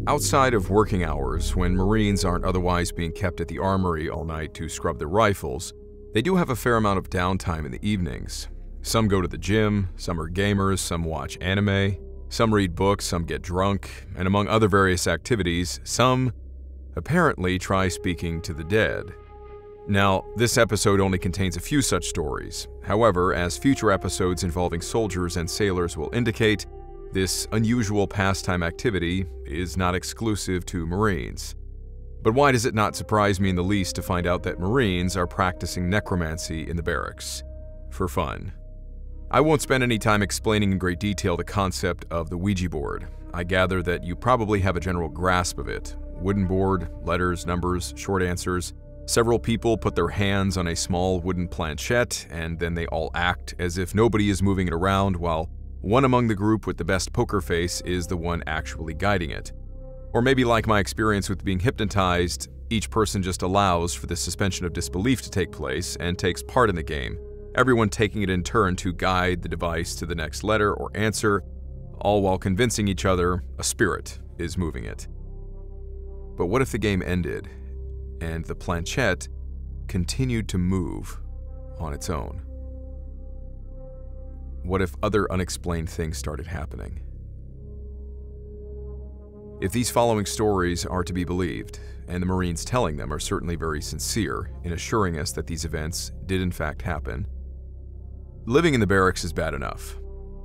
Outside of working hours, when Marines aren't otherwise being kept at the armory all night to scrub their rifles, they do have a fair amount of downtime in the evenings. Some go to the gym, some are gamers, some watch anime, some read books, some get drunk, and among other various activities, some apparently try speaking to the dead. Now, this episode only contains a few such stories. However, as future episodes involving soldiers and sailors will indicate, this unusual pastime activity is not exclusive to Marines. But why does it not surprise me in the least to find out that Marines are practicing necromancy in the barracks? For fun. I won't spend any time explaining in great detail the concept of the Ouija board. I gather that you probably have a general grasp of it. Wooden board, letters, numbers, short answers. Several people put their hands on a small wooden planchette, and then they all act as if nobody is moving it around, while one among the group with the best poker face is the one actually guiding it. Or maybe like my experience with being hypnotized, each person just allows for the suspension of disbelief to take place and takes part in the game, everyone taking it in turn to guide the device to the next letter or answer, all while convincing each other a spirit is moving it. But what if the game ended and the planchette continued to move on its own? What if other unexplained things started happening? If these following stories are to be believed, and the Marines telling them are certainly very sincere in assuring us that these events did in fact happen, living in the barracks is bad enough.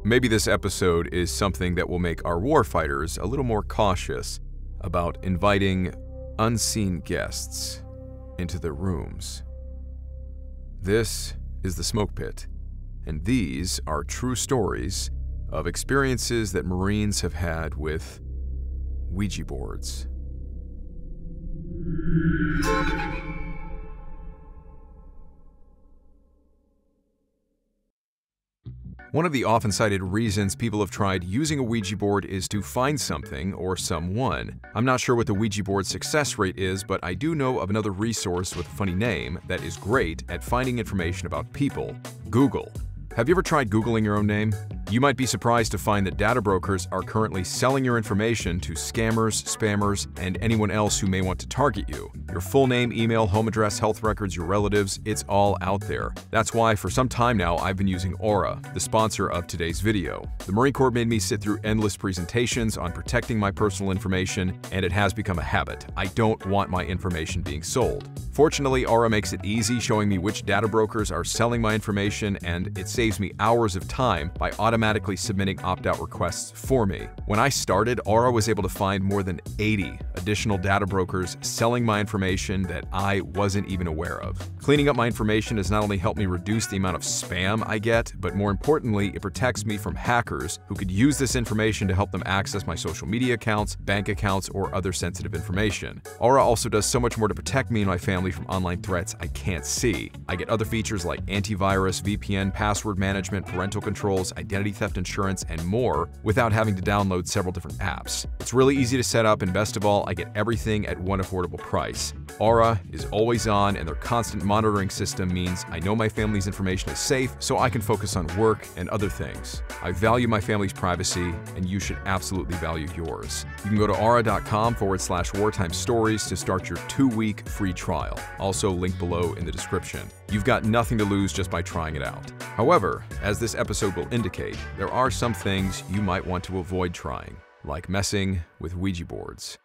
Maybe this episode is something that will make our warfighters a little more cautious about inviting unseen guests into their rooms. This is the Smoke Pit, and these are true stories of experiences that Marines have had with Ouija boards. One of the often cited reasons people have tried using a Ouija board is to find something or someone. I'm not sure what the Ouija board success rate is, but I do know of another resource with a funny name that is great at finding information about people: Google. Have you ever tried Googling your own name? You might be surprised to find that data brokers are currently selling your information to scammers, spammers, and anyone else who may want to target you. Your full name, email, home address, health records, your relatives, it's all out there. That's why for some time now I've been using Aura, the sponsor of today's video. The Marine Corps made me sit through endless presentations on protecting my personal information, and it has become a habit. I don't want my information being sold. Fortunately, Aura makes it easy, showing me which data brokers are selling my information, and it saves me hours of time by automatically submitting opt-out requests for me. When I started, Aura was able to find more than 80 additional data brokers selling my information that I wasn't even aware of. Cleaning up my information has not only helped me reduce the amount of spam I get, but more importantly, it protects me from hackers who could use this information to help them access my social media accounts, bank accounts, or other sensitive information. Aura also does so much more to protect me and my family from online threats I can't see. I get other features like antivirus, VPN, password management, parental controls, identity theft insurance, and more without having to download several different apps. It's really easy to set up, and best of all, I get everything at one affordable price. Aura is always on, and their constant monitoring system means I know my family's information is safe, so I can focus on work and other things. I value my family's privacy, and you should absolutely value yours. You can go to aura.com/wartime stories to start your 2-week free trial. Also link below in the description. You've got nothing to lose just by trying it out. However, as this episode will indicate, there are some things you might want to avoid trying, like messing with Ouija boards.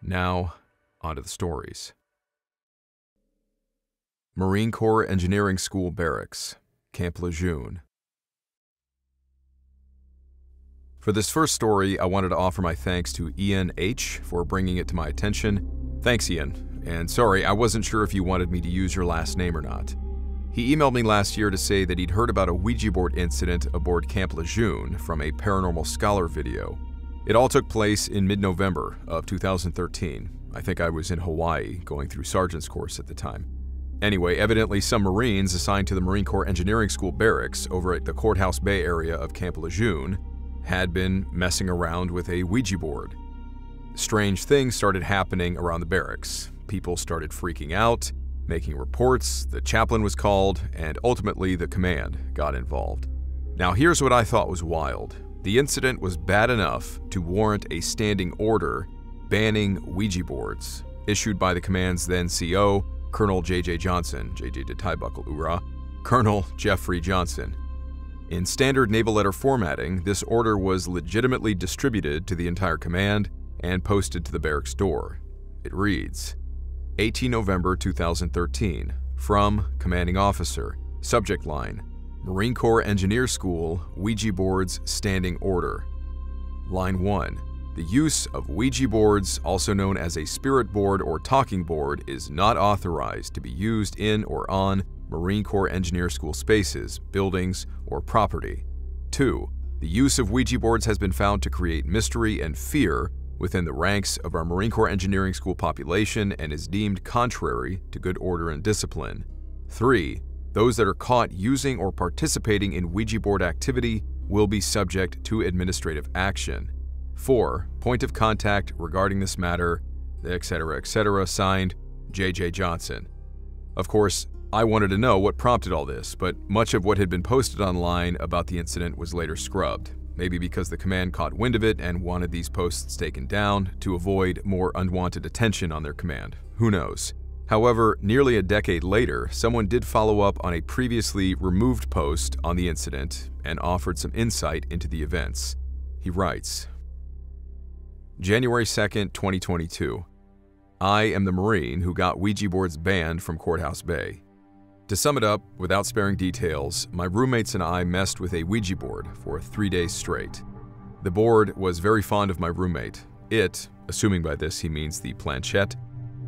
Now, onto the stories. Marine Corps Engineering School Barracks, Camp Lejeune. For this first story, I wanted to offer my thanks to Ian H. for bringing it to my attention. Thanks, Ian. And sorry, I wasn't sure if you wanted me to use your last name or not. He emailed me last year to say that he'd heard about a Ouija board incident aboard Camp Lejeune from a Paranormal Scholar video. It all took place in mid-November of 2013. I think I was in Hawaii going through sergeant's course at the time. Anyway, evidently some Marines assigned to the Marine Corps Engineering School Barracks over at the Courthouse Bay area of Camp Lejeune had been messing around with a Ouija board. Strange things started happening around the barracks. People started freaking out, making reports, the chaplain was called, and ultimately the command got involved. Now here's what I thought was wild. The incident was bad enough to warrant a standing order banning Ouija boards, issued by the command's then CO, Colonel J.J. Johnson, J.J. did tie buckle, hoorah, Colonel Jeffrey Johnson. In standard naval letter formatting, this order was legitimately distributed to the entire command and posted to the barracks door. It reads, 18 November 2013, from Commanding Officer, subject line, Marine Corps Engineer School, Ouija Boards Standing Order. Line 1. The use of Ouija boards, also known as a spirit board or talking board, is not authorized to be used in or on Marine Corps Engineer School spaces, buildings, or property. 2. The use of Ouija boards has been found to create mystery and fear within the ranks of our Marine Corps Engineering School population and is deemed contrary to good order and discipline. 3. Those that are caught using or participating in Ouija board activity will be subject to administrative action. 4. Point of contact regarding this matter, etc., signed, J.J. Johnson. Of course, I wanted to know what prompted all this, but much of what had been posted online about the incident was later scrubbed, maybe because the command caught wind of it and wanted these posts taken down to avoid more unwanted attention on their command. Who knows? However, nearly a decade later, someone did follow up on a previously removed post on the incident and offered some insight into the events. He writes, January 2nd, 2022. I am the Marine who got Ouija boards banned from Courthouse Bay. To sum it up, without sparing details, my roommates and I messed with a Ouija board for 3 days straight. The board was very fond of my roommate. It, assuming by this he means the planchette,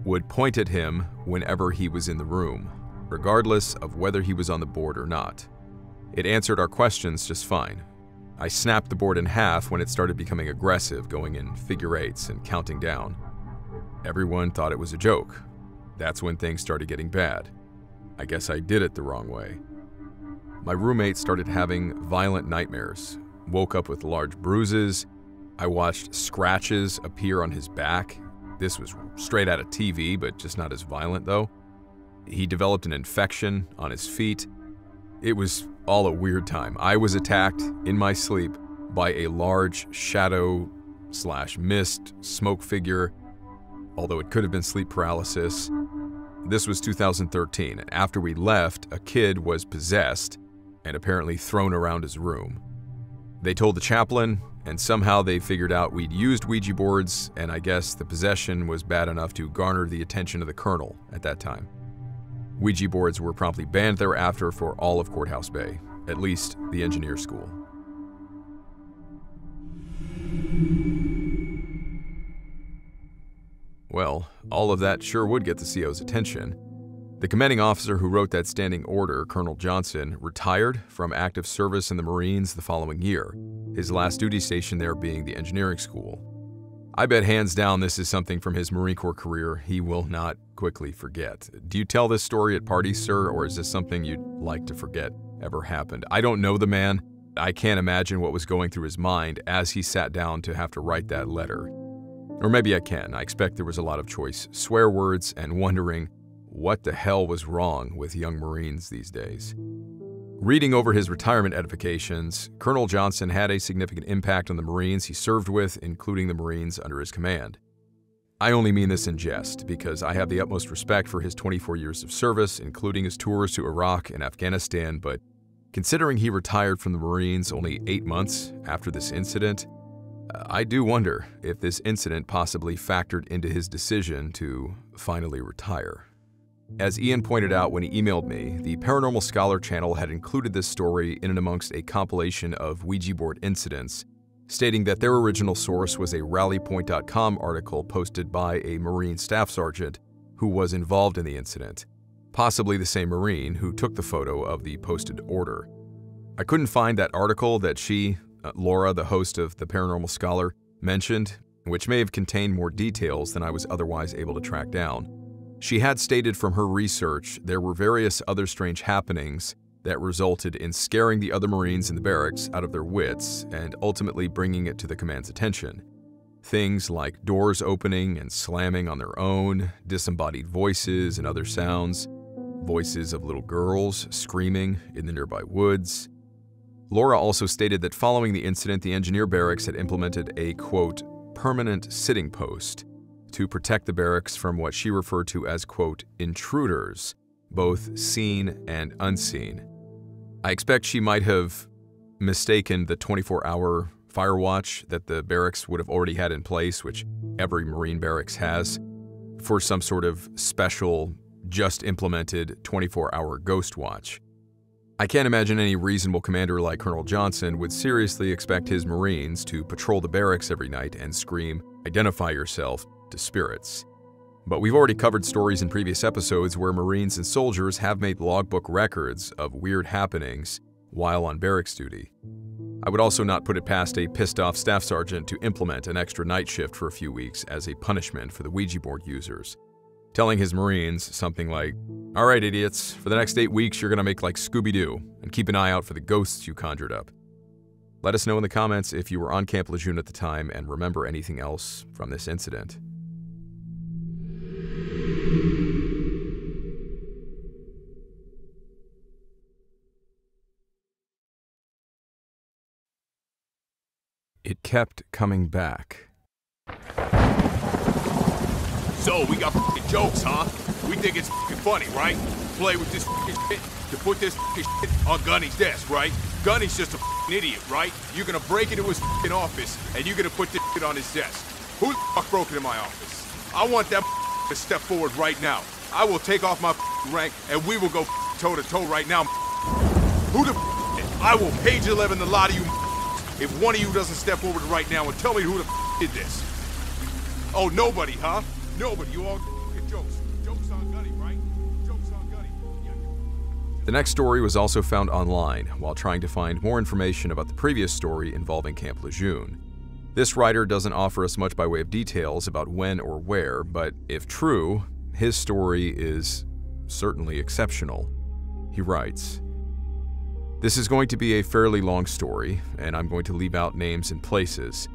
would point at him whenever he was in the room, regardless of whether he was on the board or not. It answered our questions just fine. I snapped the board in half when it started becoming aggressive, going in figure eights and counting down. Everyone thought it was a joke. That's when things started getting bad. I guess I did it the wrong way. My roommate started having violent nightmares, woke up with large bruises. I watched scratches appear on his back. This was straight out of TV, but just not as violent though. He developed an infection on his feet. It was all a weird time. I was attacked in my sleep by a large shadow/mist smoke figure, although it could have been sleep paralysis. This was 2013, and after we left, a kid was possessed and apparently thrown around his room. They told the chaplain, and somehow they figured out we'd used Ouija boards, and I guess the possession was bad enough to garner the attention of the colonel at that time. Ouija boards were promptly banned thereafter for all of Courthouse Bay, at least the engineer school. Well, all of that sure would get the CO's attention. The commanding officer who wrote that standing order, Colonel Johnson, retired from active service in the Marines the following year, his last duty station there being the engineering school. I bet hands down this is something from his Marine Corps career he will not quickly forget. Do you tell this story at parties, sir, or is this something you'd like to forget ever happened? I don't know the man. I can't imagine what was going through his mind as he sat down to have to write that letter. Or maybe I can. I expect there was a lot of choice swear words and wondering what the hell was wrong with young Marines these days. Reading over his retirement edifications, Colonel Johnson had a significant impact on the Marines he served with, including the Marines under his command. I only mean this in jest, because I have the utmost respect for his 24 years of service, including his tours to Iraq and Afghanistan, but considering he retired from the Marines only 8 months after this incident, I do wonder if this incident possibly factored into his decision to finally retire. As Ian pointed out when he emailed me, the Paranormal Scholar channel had included this story in and amongst a compilation of Ouija board incidents, stating that their original source was a rallypoint.com article posted by a Marine staff sergeant who was involved in the incident, possibly the same Marine who took the photo of the posted order. I couldn't find that article that she, Laura, the host of the Paranormal Scholar, mentioned, which may have contained more details than I was otherwise able to track down. She had stated from her research there were various other strange happenings that resulted in scaring the other Marines in the barracks out of their wits and ultimately bringing it to the command's attention. Things like doors opening and slamming on their own, disembodied voices and other sounds, voices of little girls screaming in the nearby woods. Laura also stated that following the incident, the engineer barracks had implemented a, quote, permanent sitting post to protect the barracks from what she referred to as, quote, intruders, both seen and unseen. I expect she might have mistaken the 24-hour fire watch that the barracks would have already had in place, which every Marine barracks has, for some sort of special, just implemented 24-hour ghost watch. I can't imagine any reasonable commander like Colonel Johnson would seriously expect his Marines to patrol the barracks every night and scream, "Identify yourself," to spirits. But we've already covered stories in previous episodes where Marines and soldiers have made logbook records of weird happenings while on barracks duty. I would also not put it past a pissed-off staff sergeant to implement an extra night shift for a few weeks as a punishment for the Ouija board users, telling his Marines something like, "All right, idiots, for the next 8 weeks you're gonna make like Scooby-Doo and keep an eye out for the ghosts you conjured up." Let us know in the comments if you were on Camp Lejeune at the time and remember anything else from this incident. It kept coming back. So, we got f***ing jokes, huh? We think it's f***ing funny, right? Play with this f***ing shit to put this f***ing shit on Gunny's desk, right? Gunny's just a f***ing idiot, right? You're gonna break into his f***ing office and you're gonna put this shit on his desk. Who the f*** broke into my office? I want that f*** to step forward right now. I will take off my f***ing rank and we will go toe to toe right now. Who the f***? I will page 11 the lot of you if one of you doesn't step forward right now and tell me who the f*** did this. Oh, nobody, huh? Nobody. You all get jokes. Jokes on Gunny, right? Jokes on Gunny. Yeah. The next story was also found online while trying to find more information about the previous story involving Camp Lejeune. This writer doesn't offer us much by way of details about when or where, but if true, his story is certainly exceptional. He writes, "This is going to be a fairly long story, and I'm going to leave out names and places.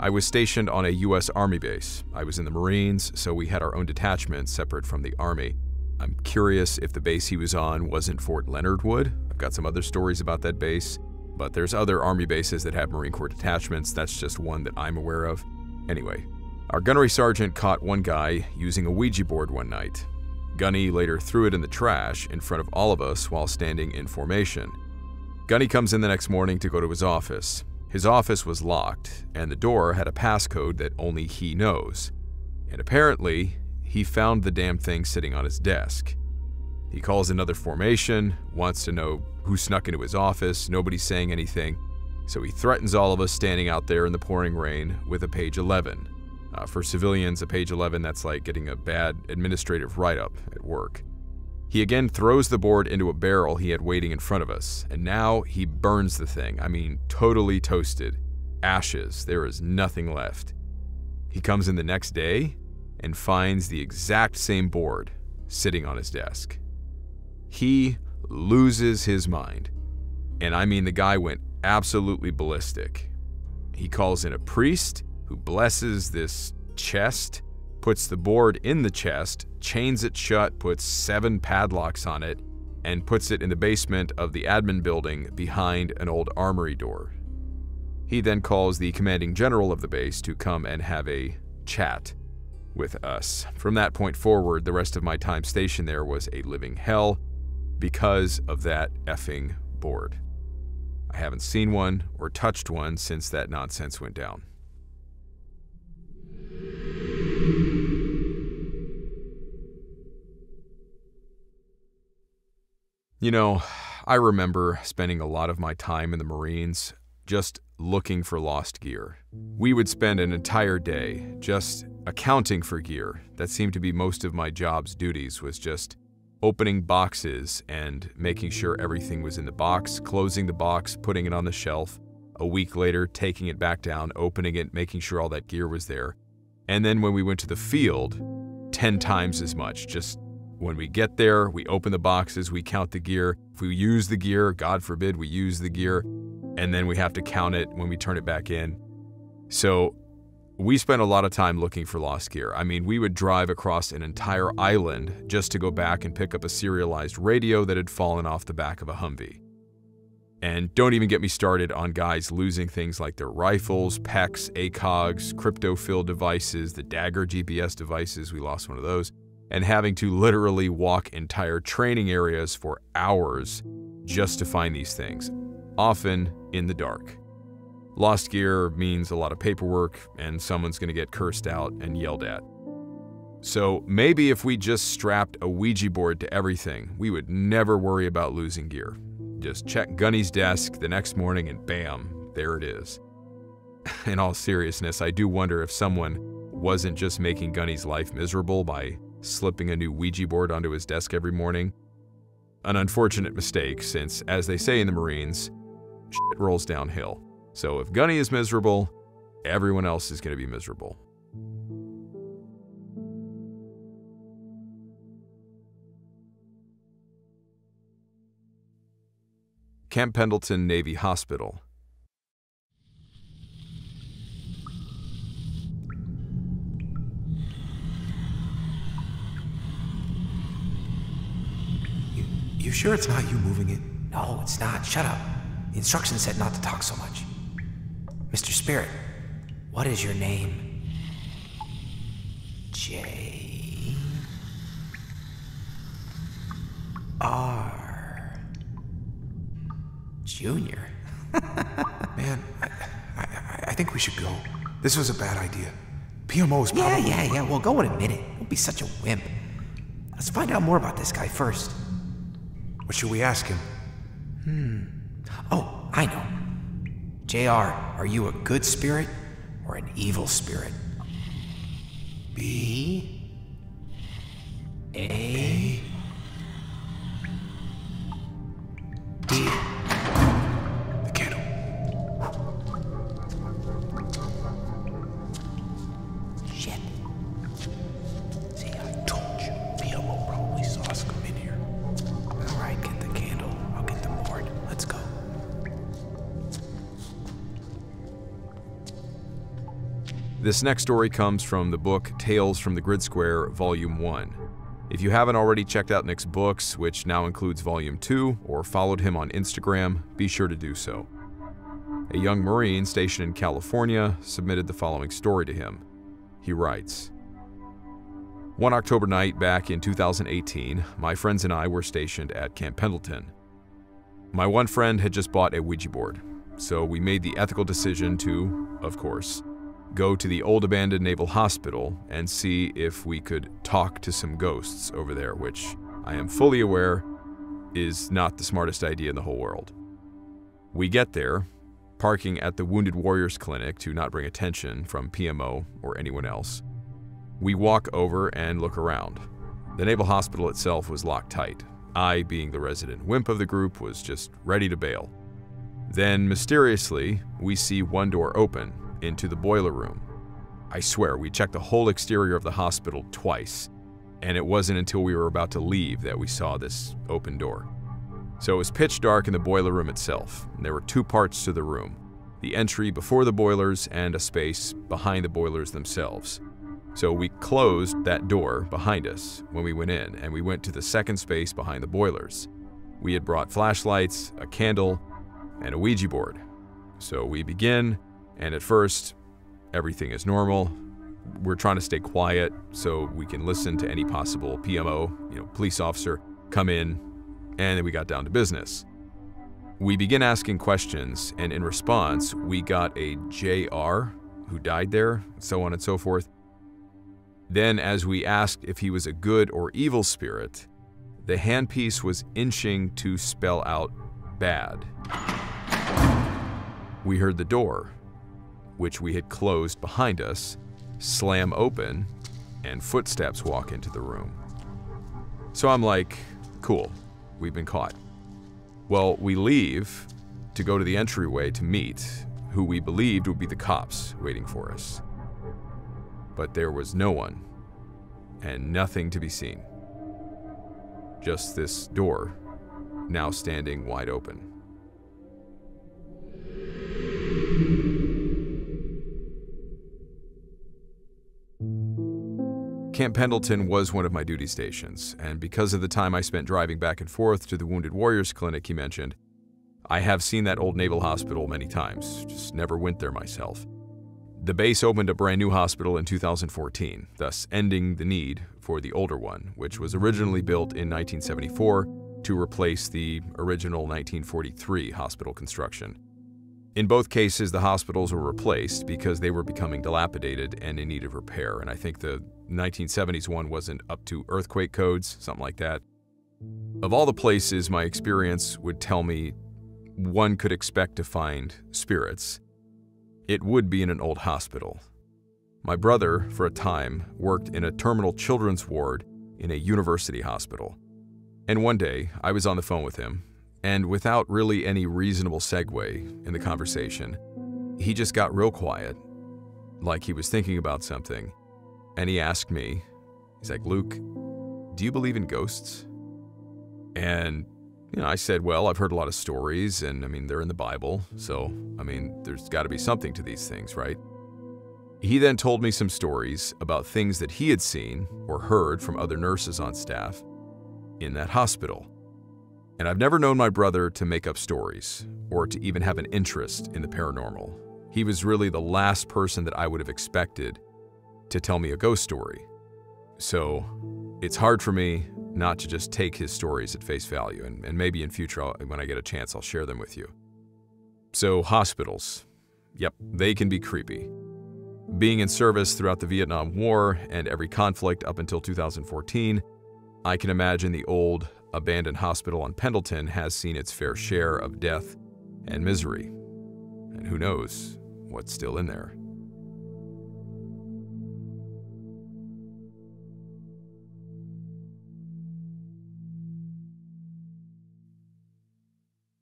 I was stationed on a U.S. Army base. I was in the Marines, so we had our own detachment separate from the Army. I'm curious if the base he was on wasn't Fort Leonard Wood. I've got some other stories about that base, but there's other Army bases that have Marine Corps detachments. That's just one that I'm aware of. Anyway, our gunnery sergeant caught one guy using a Ouija board one night. Gunny later threw it in the trash in front of all of us while standing in formation. Gunny comes in the next morning to go to his office. His office was locked, and the door had a passcode that only he knows. And apparently, he found the damn thing sitting on his desk. He calls another formation, wants to know who snuck into his office, nobody's saying anything, so he threatens all of us standing out there in the pouring rain with a page 11. For civilians, a page 11, that's like getting a bad administrative write-up at work. He again throws the board into a barrel he had waiting in front of us, and now he burns the thing. I mean, totally toasted. Ashes. There is nothing left. He comes in the next day and finds the exact same board sitting on his desk. He loses his mind. And I mean, the guy went absolutely ballistic. He calls in a priest who blesses this chest, puts the board in the chest, chains it shut, puts 7 padlocks on it, and puts it in the basement of the admin building behind an old armory door. He then calls the commanding general of the base to come and have a chat with us. From that point forward, the rest of my time stationed there was a living hell because of that effing board. I haven't seen one or touched one since that nonsense went down. You know, I remember spending a lot of my time in the Marines just looking for lost gear. We would spend an entire day just accounting for gear. That seemed to be most of my job's duties, was just opening boxes and making sure everything was in the box, closing the box, putting it on the shelf. A week later, taking it back down, opening it, making sure all that gear was there. And then when we went to the field, 10 times as much. Just when we get there, we open the boxes, we count the gear. If we use the gear, God forbid we use the gear, and then we have to count it when we turn it back in. So we spent a lot of time looking for lost gear. I mean, we would drive across an entire island just to go back and pick up a serialized radio that had fallen off the back of a Humvee. And don't even get me started on guys losing things like their rifles, PECs, ACOGs, crypto-filled devices, the Dagger GPS devices, we lost one of those, and having to literally walk entire training areas for hours just to find these things, often in the dark. Lost gear means a lot of paperwork, and someone's going to get cursed out and yelled at. So maybe if we just strapped a Ouija board to everything, we would never worry about losing gear. Just check Gunny's desk the next morning and bam, there it is. In all seriousness, I do wonder if someone wasn't just making Gunny's life miserable by slipping a new Ouija board onto his desk every morning. An unfortunate mistake, since, as they say in the Marines, shit rolls downhill. So if Gunny is miserable, everyone else is going to be miserable. Camp Pendleton Navy Hospital. You sure it's not you moving it? No, it's not. Shut up. The instructions said not to talk so much. Mr. Spirit, what is your name? J. R. Junior. Man, I think we should go. This was a bad idea. PMO's probably... Yeah, we'll go in a minute. Don't be such a wimp. Let's find out more about this guy first. What should we ask him? Oh, I know. JR, are you a good spirit or an evil spirit? B. A. D. The candle. Shit. See, I told you. PMO probably saw us come in here. All right, get the candle. I'll get the board. Let's go. This next story comes from the book Tales from the Grid Square, Volume 1. If you haven't already checked out Nick's books, which now includes Volume 2, or followed him on Instagram, be sure to do so. A young Marine stationed in California submitted the following story to him. He writes, "One October night back in 2018, my friends and I were stationed at Camp Pendleton. My one friend had just bought a Ouija board, so we made the ethical decision to, of course, go to the old abandoned Naval Hospital and see if we could talk to some ghosts over there, which I am fully aware is not the smartest idea in the whole world. We get there, parking at the Wounded Warriors Clinic to not bring attention from PMO or anyone else. We walk over and look around. The Naval Hospital itself was locked tight. I, being the resident wimp of the group, was just ready to bail. Then, mysteriously, we see one door open into the boiler room. I swear, we checked the whole exterior of the hospital twice, and it wasn't until we were about to leave that we saw this open door. So it was pitch dark in the boiler room itself. There were two parts to the room, the entry before the boilers and a space behind the boilers themselves. So we closed that door behind us when we went in, and we went to the second space behind the boilers. We had brought flashlights, a candle, and a Ouija board. So we begin, and at first, everything is normal. We're trying to stay quiet so we can listen to any possible PMO, police officer, come in, and then we got down to business. We begin asking questions, and in response, we got a JR who died there, so on and so forth. Then, as we asked if he was a good or evil spirit, the handpiece was inching to spell out bad. We heard the door, which we had closed behind us, slam open, and footsteps walk into the room. So I'm like, cool, we've been caught. Well, we leave to go to the entryway to meet who we believed would be the cops waiting for us. But there was no one, and nothing to be seen. Just this door, now standing wide open. Camp Pendleton was one of my duty stations, and because of the time I spent driving back and forth to the Wounded Warriors Clinic he mentioned, I have seen that old Naval hospital many times, just never went there myself. The base opened a brand new hospital in 2014, thus ending the need for the older one, which was originally built in 1974 to replace the original 1943 hospital construction. In both cases, the hospitals were replaced because they were becoming dilapidated and in need of repair, and I think the 1970s one wasn't up to earthquake codes, something like that. Of all the places my experience would tell me one could expect to find spirits, it would be in an old hospital. My brother, for a time, worked in a terminal children's ward in a university hospital. And one day, I was on the phone with him, and without really any reasonable segue in the conversation, he just got real quiet, like he was thinking about something, and he asked me, he's like, "Luke, do you believe in ghosts?" And I said, well, I've heard a lot of stories, and they're in the Bible, so, there's got to be something to these things, right? He then told me some stories about things that he had seen or heard from other nurses on staff in that hospital. And I've never known my brother to make up stories or to even have an interest in the paranormal. He was really the last person that I would have expected to tell me a ghost story. So it's hard for me not to just take his stories at face value, and maybe in future, when I get a chance, I'll share them with you. So hospitals, yep, they can be creepy. Being in service throughout the Vietnam War and every conflict up until 2014, I can imagine the old, abandoned hospital on Pendleton has seen its fair share of death and misery. And who knows what's still in there.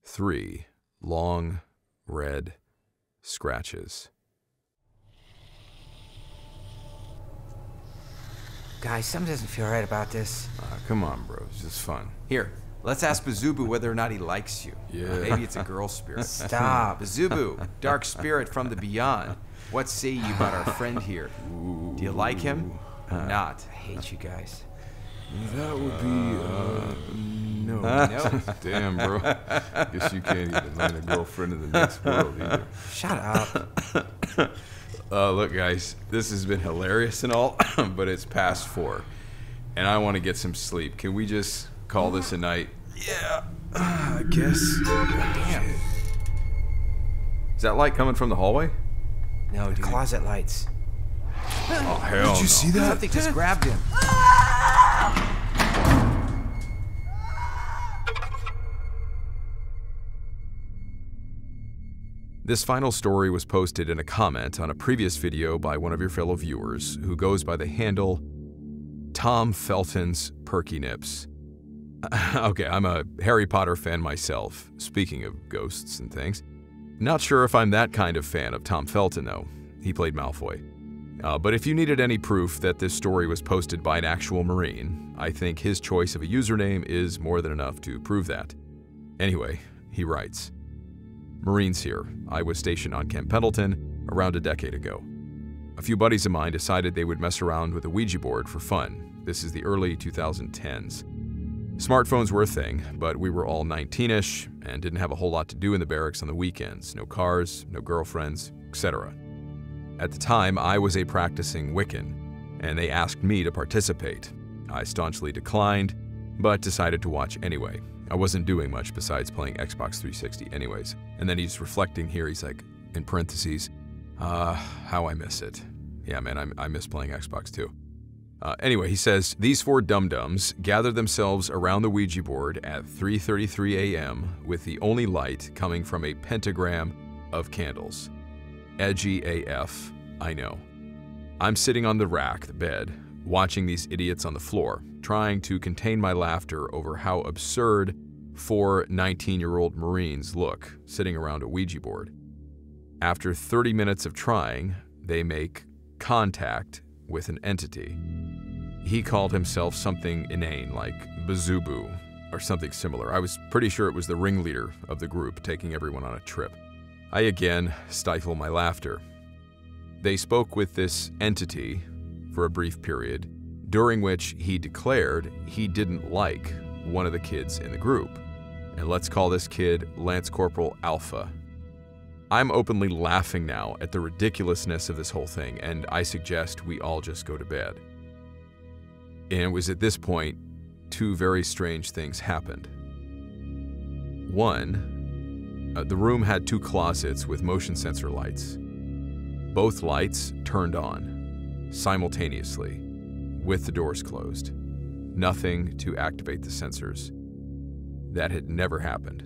Three long, red scratches. Guys, something doesn't feel right about this. Come on, bro. It's just fun. Here, let's ask Bazubu whether or not he likes you. Yeah. Maybe it's a girl spirit. Stop. Bazubu, dark spirit from the beyond. What say you about our friend here? Do you like him or not? I hate you guys. That would be, no. No? Damn, bro. Guess you can't even land a girlfriend in the next world either. Shut up. Look, guys, this has been hilarious and all, but it's past 4, and I want to get some sleep. Can we just call this a night? Yeah, I guess. Damn. Is that light coming from the hallway? No, dude. Closet lights. Oh, hell Did you see that? Something just grabbed him. This final story was posted in a comment on a previous video by one of your fellow viewers who goes by the handle Tom Felton's Perky Nips. Okay, I'm a Harry Potter fan myself, speaking of ghosts and things. Not sure if I'm that kind of fan of Tom Felton though. He played Malfoy. But if you needed any proof that this story was posted by an actual Marine, I think his choice of a username is more than enough to prove that. Anyway, he writes, "Marines here. I was stationed on Camp Pendleton around a decade ago. A few buddies of mine decided they would mess around with a Ouija board for fun. This is the early 2010s. Smartphones were a thing, but we were all 19-ish and didn't have a whole lot to do in the barracks on the weekends. No cars, no girlfriends, etc. At the time, I was a practicing Wiccan, and they asked me to participate. I staunchly declined, but decided to watch anyway. I wasn't doing much besides playing Xbox 360 anyways." And then he's reflecting here, he's like, in parentheses, how I miss it. Yeah, man, I miss playing Xbox too. Anyway, he says, "These 4 dum-dums gathered themselves around the Ouija board at 3:33 a.m. with the only light coming from a pentagram of candles. Edgy AF, I know. I'm sitting on the rack, the bed, watching these idiots on the floor, trying to contain my laughter over how absurd 4 19-year-old Marines look sitting around a Ouija board. After 30 minutes of trying, they make contact with an entity. He called himself something inane like Bazubu or something similar. I was pretty sure it was the ringleader of the group taking everyone on a trip. I again stifle my laughter. They spoke with this entity for a brief period, during which he declared he didn't like one of the kids in the group, And let's call this kid Lance Corporal Alpha. I'm openly laughing now at the ridiculousness of this whole thing, and I suggest we all just go to bed. And it was at this point, two very strange things happened. One, the room had two closets with motion sensor lights. Both lights turned on, simultaneously, with the doors closed. Nothing to activate the sensors. That had never happened.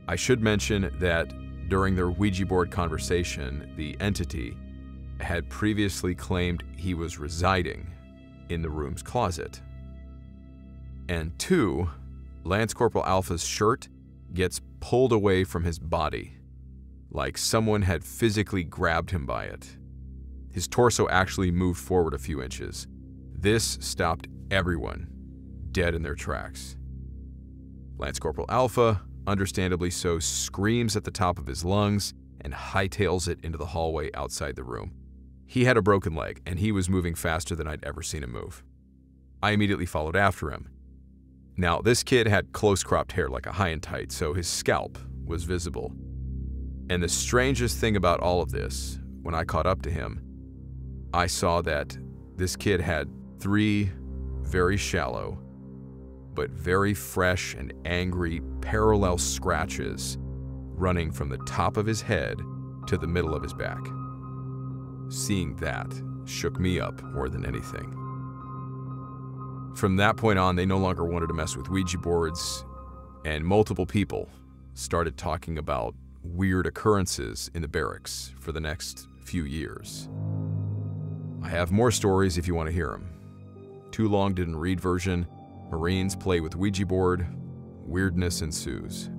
I should mention that during their Ouija board conversation, the entity had previously claimed he was residing in the room's closet. And two, Lance Corporal Alpha's shirt gets pulled away from his body, like someone had physically grabbed him by it. His torso actually moved forward a few inches. This stopped everyone dead in their tracks. Lance Corporal Alpha, understandably so, screams at the top of his lungs and hightails it into the hallway outside the room. He had a broken leg, and he was moving faster than I'd ever seen him move. I immediately followed after him. Now, this kid had close-cropped hair like a high and tight, so his scalp was visible. And the strangest thing about all of this, when I caught up to him, I saw that this kid had 3 very shallow, but very fresh and angry parallel scratches running from the top of his head to the middle of his back. Seeing that shook me up more than anything. From that point on, they no longer wanted to mess with Ouija boards, and multiple people started talking about weird occurrences in the barracks for the next few years. I have more stories if you want to hear them. Too long didn't read version. Marines play with Ouija board. Weirdness ensues.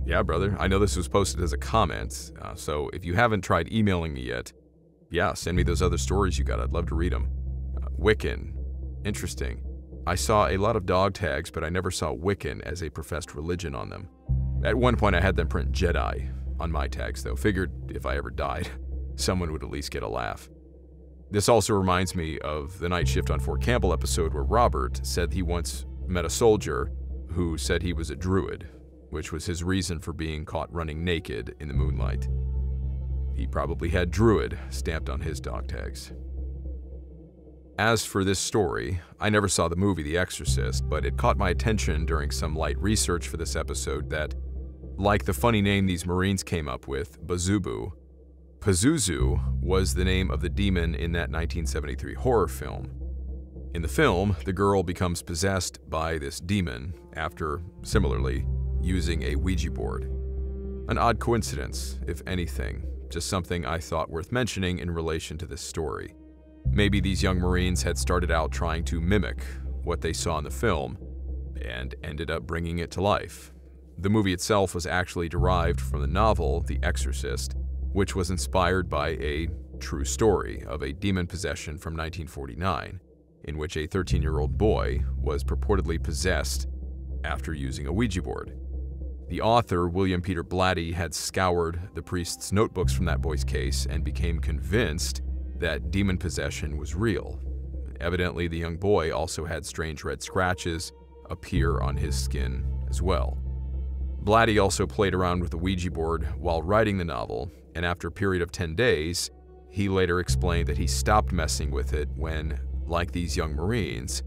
Yeah, brother, I know this was posted as a comment, so if you haven't tried emailing me yet, yeah, send me those other stories you got. I'd love to read them. Wiccan. Interesting. I saw a lot of dog tags, but I never saw Wiccan as a professed religion on them. At one point, I had them print Jedi on my tags, though. Figured if I ever died, someone would at least get a laugh. This also reminds me of the Night Shift on Fort Campbell episode where Robert said he once met a soldier who said he was a druid, which was his reason for being caught running naked in the moonlight. He probably had druid stamped on his dog tags. As for this story, I never saw the movie The Exorcist, but it caught my attention during some light research for this episode that, like the funny name these Marines came up with, Bazubu, Pazuzu was the name of the demon in that 1973 horror film. In the film, the girl becomes possessed by this demon after, similarly, using a Ouija board. An odd coincidence, if anything, just something I thought worth mentioning in relation to this story. Maybe these young Marines had started out trying to mimic what they saw in the film and ended up bringing it to life. The movie itself was actually derived from the novel The Exorcist, which was inspired by a true story of a demon possession from 1949, in which a 13-year-old boy was purportedly possessed after using a Ouija board. The author, William Peter Blatty, had scoured the priest's notebooks from that boy's case and became convinced that demon possession was real. Evidently, the young boy also had strange red scratches appear on his skin as well. Blatty also played around with the Ouija board while writing the novel, and after a period of 10 days, he later explained that he stopped messing with it when, like these young Marines,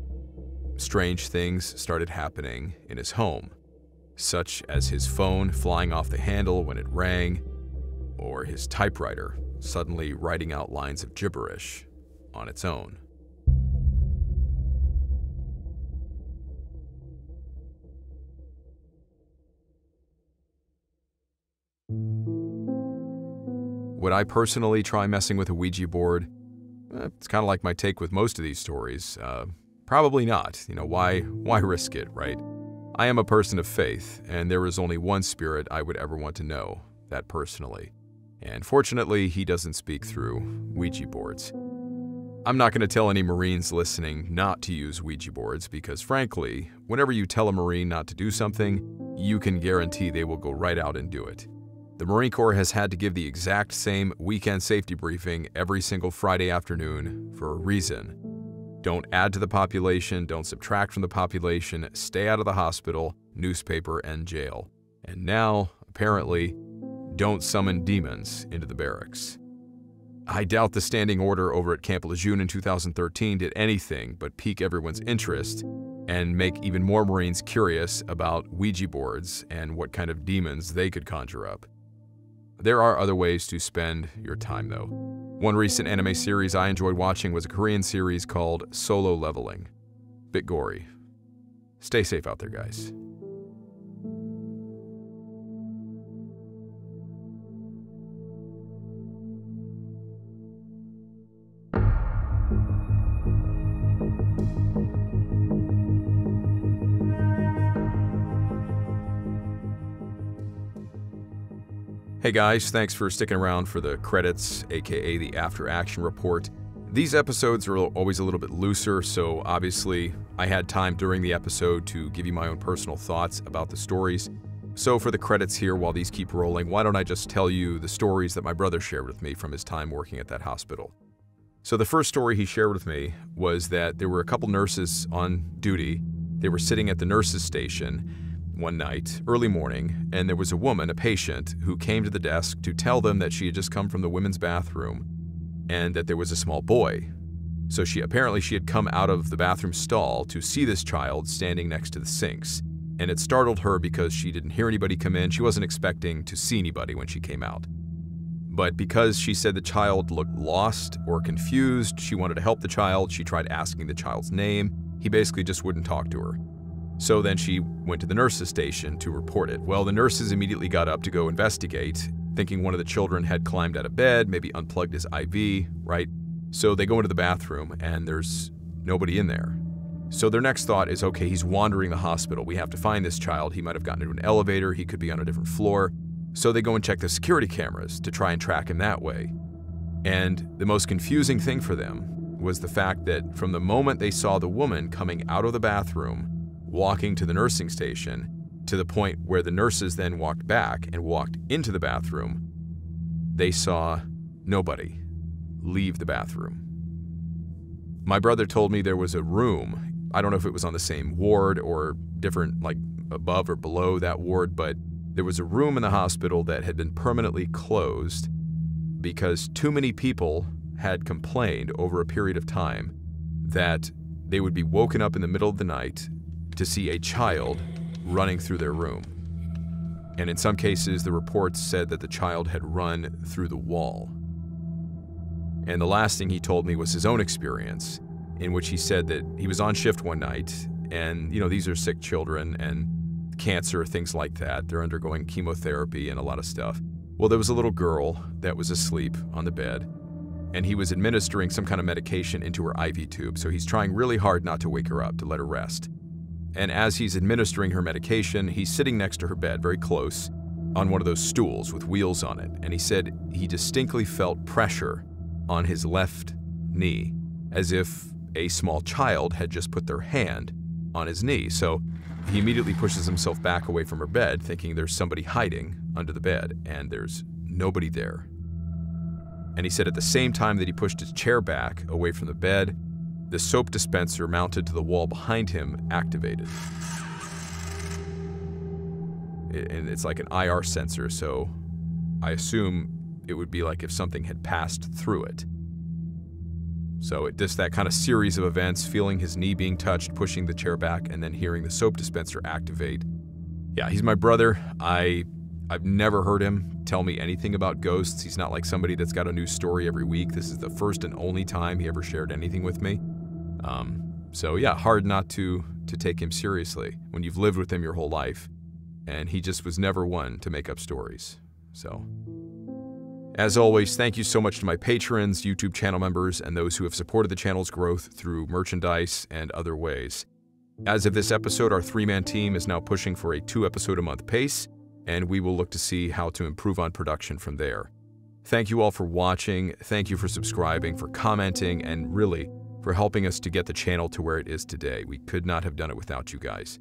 strange things started happening in his home, such as his phone flying off the handle when it rang, or his typewriter suddenly writing out lines of gibberish on its own. Would I personally try messing with a Ouija board? It's kind of like my take with most of these stories. Probably not. Why risk it, right? I am a person of faith, and there is only one spirit I would ever want to know, that personally. And fortunately, he doesn't speak through Ouija boards. I'm not going to tell any Marines listening not to use Ouija boards because, frankly, whenever you tell a Marine not to do something, you can guarantee they will go right out and do it. The Marine Corps has had to give the exact same weekend safety briefing every single Friday afternoon for a reason. Don't add to the population, don't subtract from the population, stay out of the hospital, newspaper, and jail. And now, apparently, don't summon demons into the barracks. I doubt the standing order over at Camp Lejeune in 2013 did anything but pique everyone's interest and make even more Marines curious about Ouija boards and what kind of demons they could conjure up. There are other ways to spend your time, though. One recent anime series I enjoyed watching was a Korean series called Solo Leveling. Bit gory. Stay safe out there, guys. Hey guys, thanks for sticking around for the credits, aka the after action report. These episodes are always a little bit looser, so obviously I had time during the episode to give you my own personal thoughts about the stories. So for the credits here, while these keep rolling, why don't I just tell you the stories that my brother shared with me from his time working at that hospital. So the first story he shared with me was that there were a couple nurses on duty. They were sitting at the nurses' station one night, early morning, and there was a woman, a patient, who came to the desk to tell them that she had just come from the women's bathroom and that there was a small boy. So she had come out of the bathroom stall to see this child standing next to the sinks, and it startled her because she didn't hear anybody come in. She wasn't expecting to see anybody when she came out. But because she said the child looked lost or confused, she wanted to help the child. She tried asking the child's name. He basically just wouldn't talk to her. So then she went to the nurses' station to report it. Well, the nurses immediately got up to go investigate, thinking one of the children had climbed out of bed, maybe unplugged his IV, right? So they go into the bathroom and there's nobody in there. So their next thought is, okay, he's wandering the hospital. We have to find this child. He might have gotten into an elevator. He could be on a different floor. So they go and check the security cameras to try and track him that way. And the most confusing thing for them was the fact that from the moment they saw the woman coming out of the bathroom, walking to the nursing station, to the point where the nurses then walked back and walked into the bathroom, they saw nobody leave the bathroom. My brother told me there was a room, I don't know if it was on the same ward or different, like above or below that ward, but there was a room in the hospital that had been permanently closed because too many people had complained over a period of time that they would be woken up in the middle of the night to see a child running through their room. And in some cases, the reports said that the child had run through the wall. And the last thing he told me was his own experience, in which he said that he was on shift one night, and these are sick children and cancer, things like that. They're undergoing chemotherapy and a lot of stuff. Well, there was a little girl that was asleep on the bed, and he was administering some kind of medication into her IV tube, so he's trying really hard not to wake her up, to let her rest. And as he's administering her medication, he's sitting next to her bed, very close, on one of those stools with wheels on it. And he said he distinctly felt pressure on his left knee, as if a small child had just put their hand on his knee. So he immediately pushes himself back away from her bed, thinking there's somebody hiding under the bed, and there's nobody there. And he said at the same time that he pushed his chair back away from the bed, the soap dispenser mounted to the wall behind him activated. And it's like an IR sensor, so I assume it would be like if something had passed through it. So it just that kind of series of events, feeling his knee being touched, pushing the chair back, and then hearing the soap dispenser activate. Yeah, he's my brother. I've never heard him tell me anything about ghosts. He's not like somebody that's got a new story every week. This is the first and only time he ever shared anything with me. So yeah, hard not to take him seriously when you've lived with him your whole life, and he just was never one to make up stories. So, as always, thank you so much to my patrons, YouTube channel members, and those who have supported the channel's growth through merchandise and other ways. As of this episode, our 3-man team is now pushing for a 2-episode-a-month pace, and we will look to see how to improve on production from there. Thank you all for watching, thank you for subscribing, for commenting, and really, for helping us to get the channel to where it is today. We could not have done it without you guys.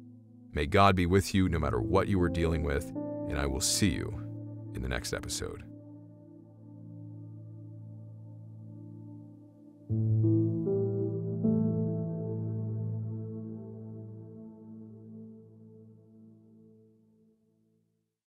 May God be with you no matter what you are dealing with, and I will see you in the next episode.